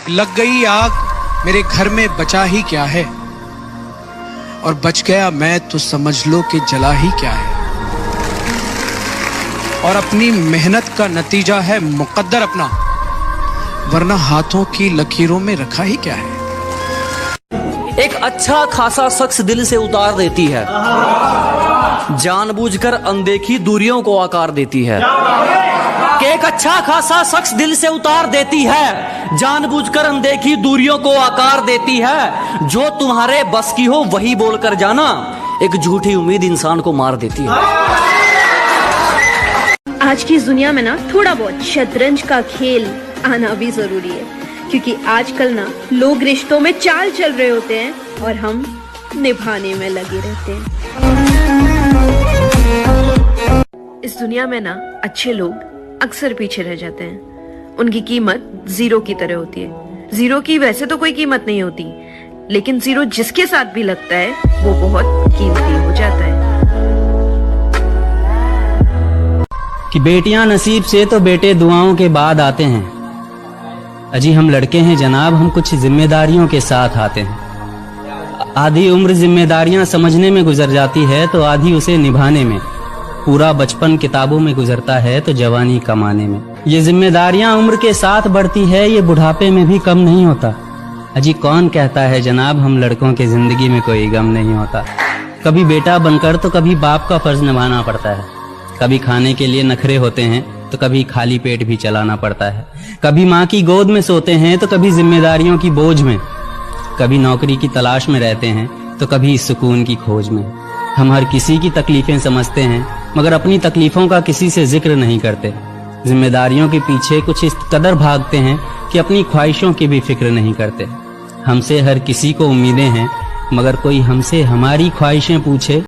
लग गई आग मेरे घर में बचा ही क्या है, और बच गया मैं तो समझ लो कि जला ही क्या है। और अपनी मेहनत का नतीजा है मुकद्दर अपना, वरना हाथों की लकीरों में रखा ही क्या है। एक अच्छा खासा शख्स दिल से उतार देती है, जानबूझकर अनदेखी दूरियों को आकार देती है। कि एक अच्छा खासा शख्स दिल से उतार देती है, जानबूझकर अनदेखी दूरियों को आकार देती है। जो तुम्हारे बस की हो वही बोलकर जाना, एक झूठी उम्मीद इंसान को मार देती है। आज की इस दुनिया में ना थोड़ा बहुत शतरंज का खेल आना भी जरूरी है, क्योंकि आजकल ना लोग रिश्तों में चाल चल रहे होते हैं और हम निभाने में लगे रहते हैं। इस दुनिया में ना अच्छे लोग अक्सर पीछे रह जाते हैं। उनकी कीमत जीरो की तरह होती है। जीरो की वैसे तो कोई कीमत नहीं होती, लेकिन जीरो जिसके साथ भी लगता है वो बहुत कीमती हो जाता है। कि बेटियां नसीब से तो बेटे दुआओं के बाद आते हैं। अजी हम लड़के हैं जनाब, हम कुछ जिम्मेदारियों के साथ आते हैं। आधी उम्र जिम्मेदारियां समझने में गुजर जाती है तो आधी उसे निभाने में। पूरा बचपन किताबों में गुजरता है तो जवानी कमाने में। ये जिम्मेदारियां उम्र के साथ बढ़ती है, ये बुढ़ापे में भी कम नहीं होता। अजी कौन कहता है जनाब हम लड़कों के जिंदगी में कोई गम नहीं होता। कभी बेटा बनकर तो कभी बाप का फर्ज निभाना पड़ता है। कभी खाने के लिए नखरे होते हैं तो कभी खाली पेट भी चलाना पड़ता है। कभी माँ की गोद में सोते हैं तो कभी जिम्मेदारियों की बोझ में। कभी नौकरी की तलाश में रहते हैं तो कभी सुकून की खोज में। हम हर किसी की तकलीफें समझते हैं, मगर अपनी तकलीफों का किसी से जिक्र नहीं करते। जिम्मेदारियों के पीछे कुछ इस कदर भागते हैं कि अपनी ख्वाहिशों की भी फिक्र नहीं करते। हमसे हर किसी को उम्मीदें हैं, मगर कोई हमसे हमारी ख्वाहिशें पूछे